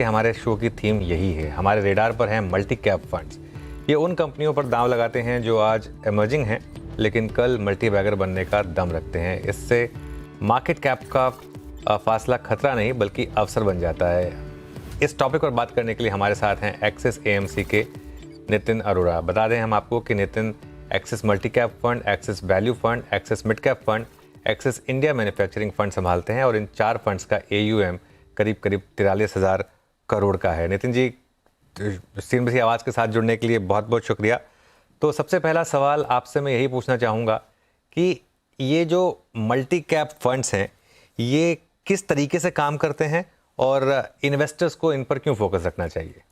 हमारे शो की थीम यही है। हमारे रेडार पर हैं मल्टी कैप फंड्स। ये उन कंपनियों पर दांव लगाते हैं जो आज इमर्जिंग हैं लेकिन कल मल्टी बैगर बनने का दम रखते हैं। इससे मार्केट कैप का फासला खतरा नहीं बल्कि अवसर बन जाता है। इस टॉपिक पर बात करने के लिए हमारे साथ हैं एक्सिस एएमसी के नितिन अरोड़ा। बता दें हम आपको कि Nitin axis multi cap fund, axis value fund, axis mid cap fund, axis India manufacturing fund संभालते हैं और इन 4 फंड्स का AUM करीब 43,000 करोड़ का है। नितिन जी, सीएनबीसी आवाज़ के साथ जुड़ने के लिए बहुत बहुत शुक्रिया। तो सबसे पहला सवाल आपसे मैं यही पूछना चाहूँगा कि ये जो मल्टी कैप फंड्स हैं ये किस तरीके से काम करते हैं और इन्वेस्टर्स को इन पर क्यों फोकस रखना चाहिए?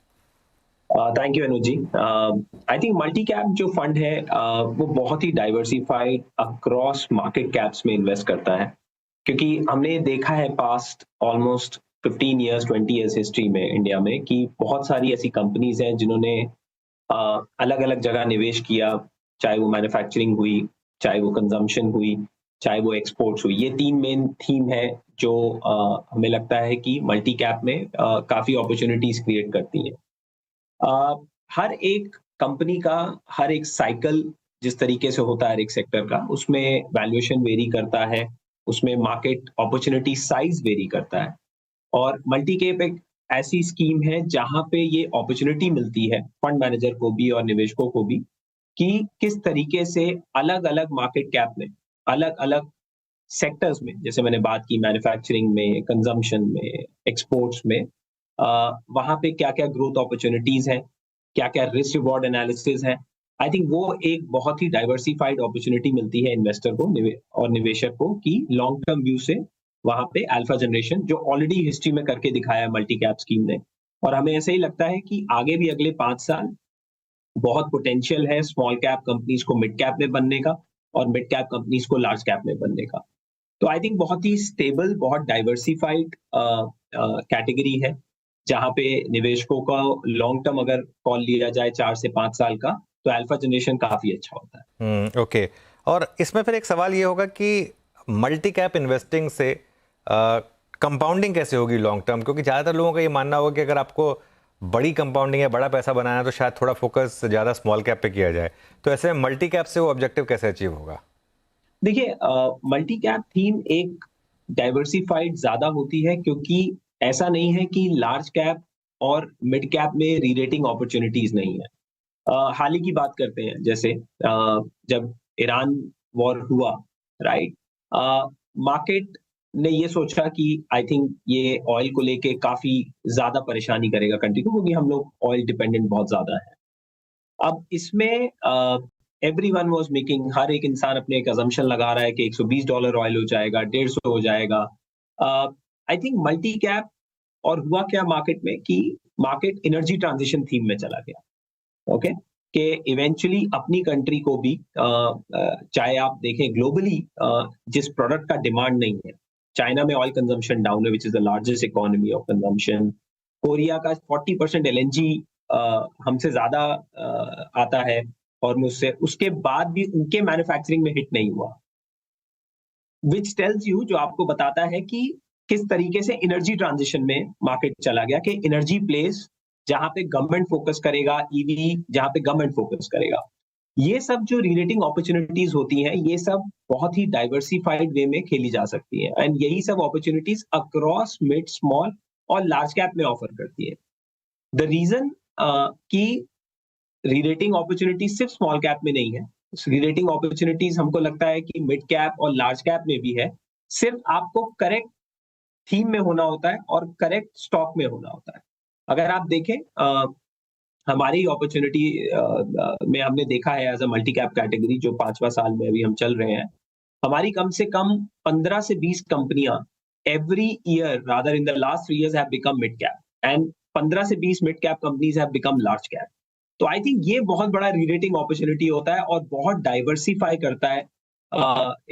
Thank you Anuj ji. I think multi cap जो फंड है वो बहुत ही डाइवर्सिफाइड अक्रॉस मार्केट कैप्स में इन्वेस्ट करता है, क्योंकि हमने देखा है past almost 15 years 20 years history में इंडिया में कि बहुत सारी ऐसी कंपनीज हैं जिन्होंने अलग अलग जगह निवेश किया, चाहे वो मैन्युफैक्चरिंग हुई, चाहे वो कंजम्पशन हुई, चाहे वो एक्सपोर्ट्स हुई। ये 3 मेन थीम है जो हमें लगता है कि मल्टी कैप में काफ़ी अपॉर्चुनिटीज क्रिएट करती हैं। हर एक कंपनी का हर एक साइकिल जिस तरीके से होता है हर एक सेक्टर का, उसमें वैल्यूएशन वेरी करता है, उसमें मार्केट अपॉर्चुनिटी साइज वेरी करता है। और मल्टी कैप एक ऐसी स्कीम है जहां पे ये अपॉर्चुनिटी मिलती है फंड मैनेजर को भी और निवेशकों को भी कि किस तरीके से अलग अलग मार्केट कैप में, अलग अलग सेक्टर्स में, जैसे मैंने बात की मैन्युफैक्चरिंग में, कंजम्पशन में, एक्सपोर्ट्स में, वहां पे क्या क्या ग्रोथ अपॉर्चुनिटीज है, क्या क्या रिस्क रिवॉर्ड एनालिसिस है। आई थिंक वो एक बहुत ही डाइवर्सिफाइड अपॉर्चुनिटी मिलती है इन्वेस्टर को और निवेशक को कि लॉन्ग टर्म व्यू से वहां पे अल्फा जनरेशन जो ऑलरेडी हिस्ट्री में करके दिखाया है मल्टी कैप स्कीम ने। और हमें ऐसे ही लगता है कि आगे भी अगले 5 साल बहुत पोटेंशियल है स्मॉल कैप कंपनीज को मिड कैप में बनने का और मिड कैप कंपनीज को लार्ज कैप में बनने का। तो आई थिंक बहुत ही स्टेबल, बहुत डाइवर्सिफाइड कैटेगरी है जहां पे निवेशकों का लॉन्ग टर्म अगर कॉल लिया जाए 4 से 5 साल का, तो अल्फा जनरेशन काफी अच्छा होता है। ओके। और इसमें फिर एक सवाल ये होगा कि मल्टी कैप इन्वेस्टिंग से कंपाउंडिंग कैसे होगी लॉन्ग टर्म, क्योंकि ज़्यादातर लोगों का ये मानना होगा कि अगर आपको बड़ी कंपाउंडिंग है, बड़ा पैसा बनाना है तो शायद थोड़ा फोकस ज़्यादा स्मॉल कैप पे किया जाए। तो ऐसे में मल्टी कैप से वो ऑब्जेक्टिव कैसे अचीव होगा? देखिए, मल्टी कैप थीम एक डाइवर्सिफाइड ज्यादा होती है, क्योंकि ऐसा नहीं है कि लार्ज कैप और मिड कैप में रीरेटिंग अपॉर्चुनिटीज नहीं है। हाल ही की बात करते हैं, जैसे जब ईरान वॉर हुआ, राइट, मार्केट ने ये सोचा कि आई थिंक ये ऑयल को लेके काफी ज्यादा परेशानी करेगा कंट्री को, क्योंकि हम लोग ऑयल डिपेंडेंट बहुत ज्यादा है। अब इसमें एवरीवन वाज मेकिंग, हर एक इंसान अपने एक अजम्पशन लगा रहा है कि $120 ऑयल हो जाएगा, 150 हो जाएगा। आई थिंक मल्टी कैप, और हुआ क्या मार्केट में कि मार्केट एनर्जी ट्रांजिशन थीम में चला गया। ओके, कि इवेंचुअली अपनी कंट्री को भी चाहे आप देखें ग्लोबली जिस प्रोडक्ट का डिमांड नहीं है, चाइना में ऑयल कंजम्पशन डाउन है, which is the largest economy of consumption. Korea का 40% LNG हमसे ज्यादा आता है, और मुझसे उसके बाद भी उनके मैन्युफैक्चरिंग में हिट नहीं हुआ, विच टेल्स यू, जो आपको बताता है कि किस तरीके से एनर्जी ट्रांजिशन में मार्केट चला गया, कि एनर्जी प्लेस जहां पे गवर्नमेंट फोकस करेगा, ईवी जहां पे गवर्नमेंट फोकस करेगा। ये सब जो रिलेटिंग अपॉर्चुनिटीज होती हैं, ये सब बहुत ही डाइवर्सिफाइड वे में खेली जा सकती है, एंड यही सब अपॉर्चुनिटीज अक्रॉस मिड, स्मॉल और लार्ज कैप में ऑफर करती है। द रीजन कि रीरेटिंग अपॉर्चुनिटीज सिर्फ स्मॉल कैप में नहीं है, रीरेटिंग अपॉर्चुनिटीज हमको लगता है कि मिड कैप और लार्ज कैप में भी है। सिर्फ आपको करेक्ट थीम में होना होता है और करेक्ट स्टॉक में होना होता है। अगर आप देखें, हमारी अपॉर्चुनिटी में हमने देखा है as a multi cap category, जो 5वां साल में अभी हम चल रहे हैं, हमारी कम से कम 15 से 20 कंपनियां every year, rather in the last 3 years, have become mid cap, and 15 से 20 mid cap companies have become large cap. तो आई थिंक ये बहुत बड़ा रीरेटिंग अपॉर्चुनिटी होता है और बहुत डाइवर्सिफाई करता है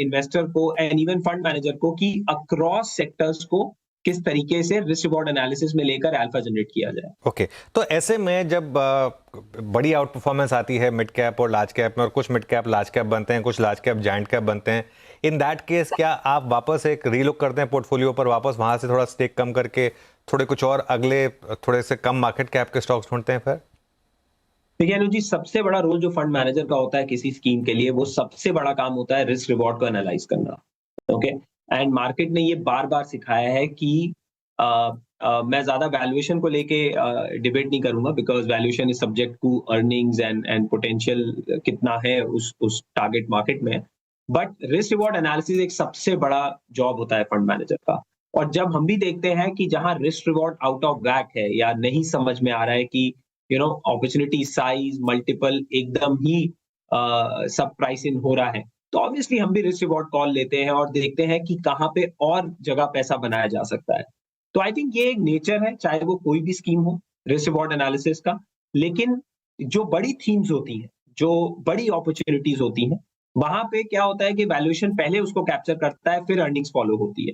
इन्वेस्टर को एंड इवन फंड मैनेजर को, कि अक्रॉस सेक्टर्स को किस तरीके से रिस्क रिवॉर्ड एनालिसिस में लेकर अल्फा जनरेट किया जाए। ओके, तो ऐसे में जब बड़ी आउट परफॉर्मेंस आती है मिड कैप और लार्ज कैप में, और कुछ मिड कैप लार्ज कैप बनते हैं, कुछ लार्ज कैप जायंट कैप बनते हैं, इन दैट केस क्या आप वापस एक रीलुक करते हैं पोर्टफोलियो पर, वापस वहां से थोड़ा स्टेक कम करके थोड़े कुछ और अगले थोड़े से कम मार्केट कैप के स्टॉक्स ढूंढते हैं फिर? देखिए अनुज जी, सबसे बड़ा रोल जो फंड मैनेजर का होता है किसी स्कीम के लिए, वो सबसे बड़ा काम होता है रिस्क रिवॉर्ड को एनालाइज करना। ओके, एंड मार्केट ने ये बार बार सिखाया है कि अ, मैं ज्यादा वैल्यूएशन को लेके डिबेट नहीं करूंगा, because valuation is subject to earnings and potential कितना है उस टारगेट मार्केट में। बट रिस्क रिवॉर्ड एनालिसिस एक सबसे बड़ा जॉब होता है फंड मैनेजर का। और जब हम भी देखते हैं कि जहां रिस्क रिवॉर्ड आउट ऑफ वैक है या नहीं समझ में आ रहा है कि अपॉर्चुनिटी साइज मल्टीपल एकदम ही सब प्राइस इन हो रहा है, तो ऑब्वियसली हम भी रिस्क रिवॉर्ड कॉल लेते हैं और देखते हैं कि कहाँ पे और जगह पैसा बनाया जा सकता है। तो आई थिंक ये एक नेचर है, चाहे वो कोई भी स्कीम हो, रिस्क रिवॉर्ड एनालिसिस का। लेकिन जो बड़ी थीम्स होती हैं, जो बड़ी अपॉर्चुनिटीज होती हैं, वहां पे क्या होता है कि वैल्यूएशन पहले उसको कैप्चर करता है, फिर अर्निंग्स फॉलो होती है।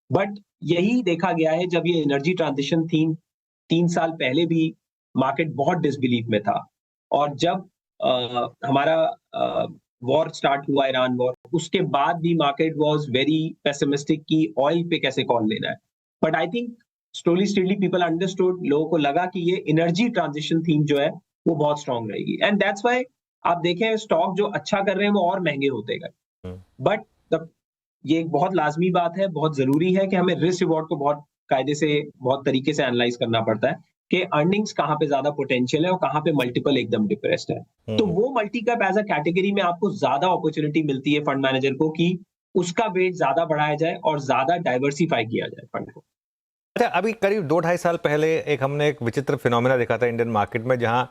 बट यही देखा गया है, जब ये एनर्जी ट्रांजिशन थीम 3 साल पहले भी मार्केट बहुत डिसबिलीफ में था, और जब हमारा वॉर स्टार्ट हुआ, ईरान वॉर, उसके बाद भी मार्केट वाज वेरी पेसिमिस्टिक कि ऑयल पे कैसे कॉल लेना है। But I think slowly steadily people understood, लोगों को लगा कि ये एनर्जी ट्रांजिशन थीम जो है वो बहुत स्ट्रांग रहेगी, एंड दैट्स व्हाई आप देखें स्टॉक जो अच्छा कर रहे हैं वो और महंगे होते गए। हम्म। बट ये एक बहुत लाजमी बात है, बहुत जरूरी है कि हमें रिस्क रिवॉर्ड को बहुत कायदे से, बहुत तरीके से एनालाइज करना पड़ता है कि अर्निंग्स कहाँ पे ज्यादा पोटेंशियल है और कहाँ पे मल्टीपल एकदम डिप्रेस्ड है। तो वो multi cap as a category में आपको ज्यादा अपॉर्चुनिटी मिलती है फंड मैनेजर को कि उसका वेट ज्यादा बढ़ाया जाए और ज्यादा डाइवर्सिफाई किया जाए फंड को। अच्छा, अभी करीब 2-2.5 साल पहले हमने एक विचित्र फिनोमेना देखा था इंडियन मार्केट में, जहां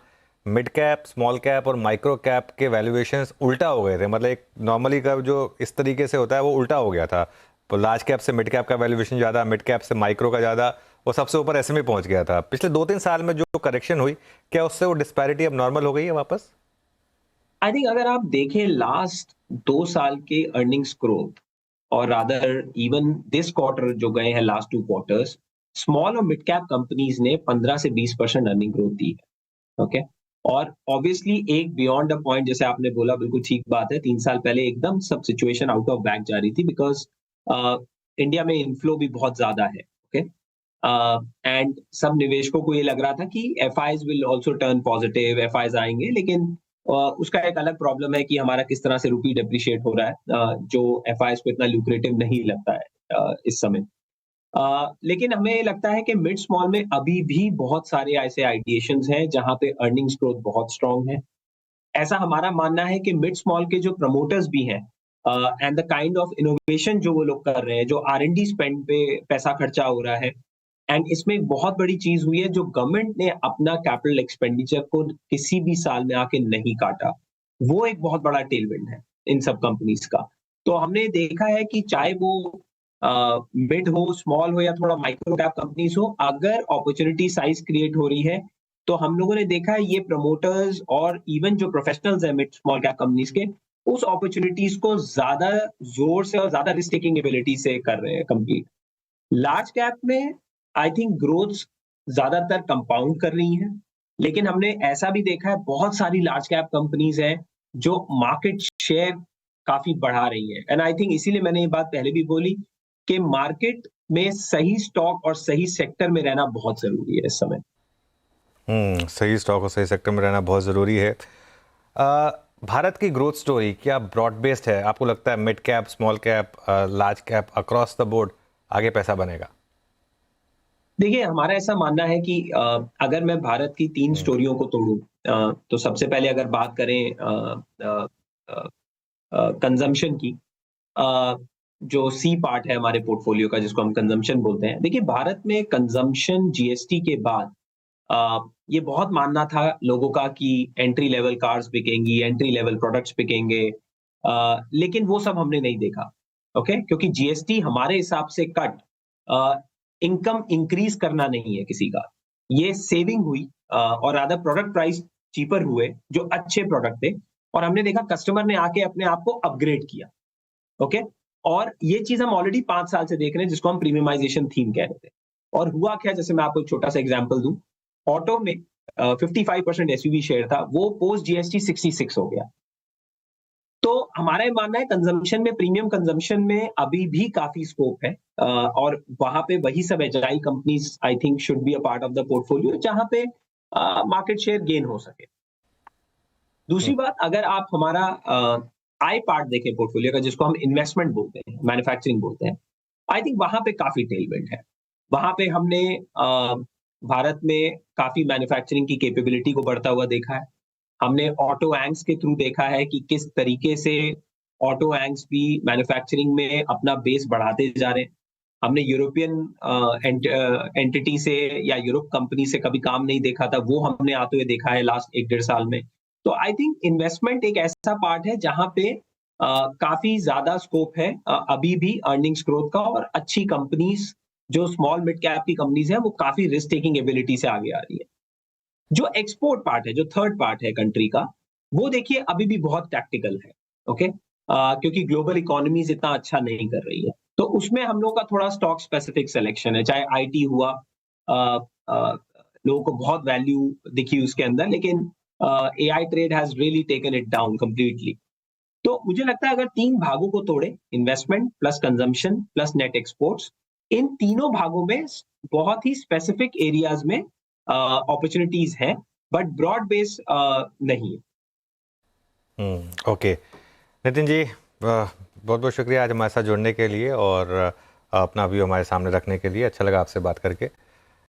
मिड कैप, स्मॉल कैप और माइक्रो कैप के वैल्यूएशंस उल्टा हो गए थे। मतलब एक नॉर्मली का जो इस तरीके से होता है वो उल्टा हो गया था। तो लार्ज कैप से मिड कैप का वैल्यूएशन ज़्यादा, मिड कैप से माइक्रो का ज़्यादा, और सबसे ऊपर एसएमई पहुंच गया था। पिछले 2-3 साल में जो करेक्शन हुई, क्या उससे वो डिस्पैरिटी अब नॉर्मल हो गई है वापस? आई थिंक अगर आप देखें लास्ट 2 साल के अर्निंग्स ग्रोथ, और रादर इवन दिस क्वार्टर जो गए हैं लास्ट 2 क्वार्टर्स, स्मॉल और मिड कैप कंपनीज ने 15 से 20% अर्निंग ग्रोथ दी है। ओके, और ऑब्वियसली एक बियॉन्ड अ पॉइंट, जैसे आपने बोला, बिल्कुल ठीक बात है, 3 साल पहले एकदम सब सिचुएशन आउट ऑफ बैक जा रही थी, बिकॉज इंडिया में इनफ्लो भी बहुत ज्यादा है। ओके, एंड सब निवेशकों को ये लग रहा था कि F eyes will also turn positive, F eyes आएंगे, लेकिन उसका एक अलग प्रॉब्लम है कि हमारा किस तरह से रुपी डेप्रिशिएट हो रहा है, जो एफ आईज को इतना ल्यूक्रेटिव नहीं लगता है इस समय। लेकिन हमें लगता है कि मिड स्मॉल में अभी भी बहुत सारे ऐसे आइडिएशंस हैं जहां पे अर्निंग्स ग्रोथ बहुत स्ट्रांग है। ऐसा हमारा मानना है कि मिड स्मॉल के जो प्रमोटर्स भी हैं, and the kind of innovation जो वो लोग कर रहे हैं, जो R&D स्पेंड पे पैसा खर्चा हो रहा है, एंड इसमें एक बहुत बड़ी चीज हुई है, जो गवर्नमेंट ने अपना कैपिटल एक्सपेंडिचर को किसी भी साल में आके नहीं काटा, वो एक बहुत बड़ा टेलविंड है इन सब कंपनीज का। तो हमने देखा है कि चाहे वो मिड हो, स्मॉल हो, या थोड़ा माइक्रो कैप कंपनीज हो, अगर अपॉर्चुनिटी साइज क्रिएट हो रही है, तो हम लोगों ने देखा है ये प्रमोटर्स और इवन जो प्रोफेशनल्स हैं मिड स्मॉल कैप कंपनीज के, उस अपॉर्चुनिटीज को ज्यादा जोर से और ज्यादा रिस्क टेकिंग एबिलिटी से कर रहे हैं कंप्लीट। लार्ज कैप में आई थिंक ग्रोथ ज्यादातर कंपाउंड कर रही हैं, लेकिन हमने ऐसा भी देखा है बहुत सारी लार्ज कैप कंपनीज हैं जो मार्केट शेयर काफी बढ़ा रही है, एंड आई थिंक इसीलिए मैंने ये बात पहले भी बोली कि मार्केट में सही स्टॉक और सही सेक्टर में रहना बहुत जरूरी है इस समय। सही स्टॉक और सही सेक्टर में रहना बहुत ज़रूरी है। भारत की ग्रोथ स्टोरी क्या ब्रॉड बेस्ड है? आपको लगता है mid cap, small cap, large cap, across the board आगे पैसा बनेगा? देखिए, हमारा ऐसा मानना है कि अगर मैं भारत की 3 स्टोरियों को तोड़ूं, तो सबसे पहले अगर बात करें कंजम्पशन की, अ, जो सी पार्ट है हमारे पोर्टफोलियो का जिसको हम कंजम्पशन बोलते हैं। देखिए, भारत में कंजम्पशन जीएसटी के बाद ये बहुत मानना था लोगों का कि एंट्री लेवल कार्स बिकेंगी, एंट्री लेवल प्रोडक्ट्स बिकेंगे, लेकिन वो सब हमने नहीं देखा। ओके, क्योंकि जीएसटी हमारे हिसाब से कट इनकम इंक्रीज करना नहीं है किसी का, ये सेविंग हुई, और अदर प्रोडक्ट प्राइस चीपर हुए जो अच्छे प्रोडक्ट थे, और हमने देखा कस्टमर ने आके अपने आप को अपग्रेड किया। ओके, और ये चीज हम ऑलरेडी 5 साल से देख रहे हैं, जिसको हम प्रीमियमाइजेशन थीम कह रहे थे। और हुआ क्या, जैसे मैं आपको एक छोटा सा एग्जांपल दूं, ऑटो में 55% एसयूवी शेयर था, वो पोस्ट जीएसटी 66 हो गया। तो हमारा ये मानना है कंजम्पशन में, प्रीमियम कंजम्पशन में अभी भी काफी स्कोप है, और वहां पे वही सब agile companies I think should be a part of the portfolio जहां पे मार्केट शेयर गेन हो सके। दूसरी बात, अगर आप हमारा आई पार्ट देखें पोर्टफोलियो का, जिसको हम इन्वेस्टमेंट बोलते हैं, मैन्युफैक्चरिंग बोलते हैं, आई थिंक वहां पे काफी टेलविंड है। वहां पे हमने भारत में काफी मैन्युफैक्चरिंग की कैपेबिलिटी को बढ़ता हुआ देखा है। हमने ऑटो एंग्स के थ्रू देखा है कि किस तरीके से ऑटो एंग्स भी मैन्युफैक्चरिंग में अपना बेस बढ़ाते जा रहे हैं। हमने यूरोपियन एंटिटी से या यूरोप कंपनी से कभी काम नहीं देखा था, वो हमने आते हुए देखा है लास्ट 1-1.5 साल में। तो आई थिंक इन्वेस्टमेंट एक ऐसा पार्ट है जहां पे काफी ज्यादा स्कोप है अभी भी अर्निंग्स ग्रोथ का, और अच्छी कंपनीज जो स्मॉल मिड कैप की कंपनीज है वो काफी रिस्क टेकिंग एबिलिटी से आगे आ रही है। जो एक्सपोर्ट पार्ट है, जो थर्ड पार्ट है कंट्री का, वो देखिए अभी भी बहुत टैक्टिकल है। ओके, क्योंकि ग्लोबल इकोनॉमीज इतना अच्छा नहीं कर रही है, तो उसमें हम लोग का थोड़ा स्टॉक स्पेसिफिक सिलेक्शन है। चाहे आईटी हुआ, लोगों को बहुत वैल्यू दिखी उसके अंदर, लेकिन AI trade has really taken it down completely. तो मुझे लगता है अगर 3 भागों को तोड़े, investment plus consumption plus net exports, इन तीनों भागों में बहुत ही स्पेसिफिक एरियाज में अपॉर्चुनिटीज है, बट ब्रॉड बेस नहीं है। ओके नितिन जी, बहुत बहुत शुक्रिया आज हमारे साथ जुड़ने के लिए और अपना व्यू हमारे सामने रखने के लिए। अच्छा लगा आपसे बात करके।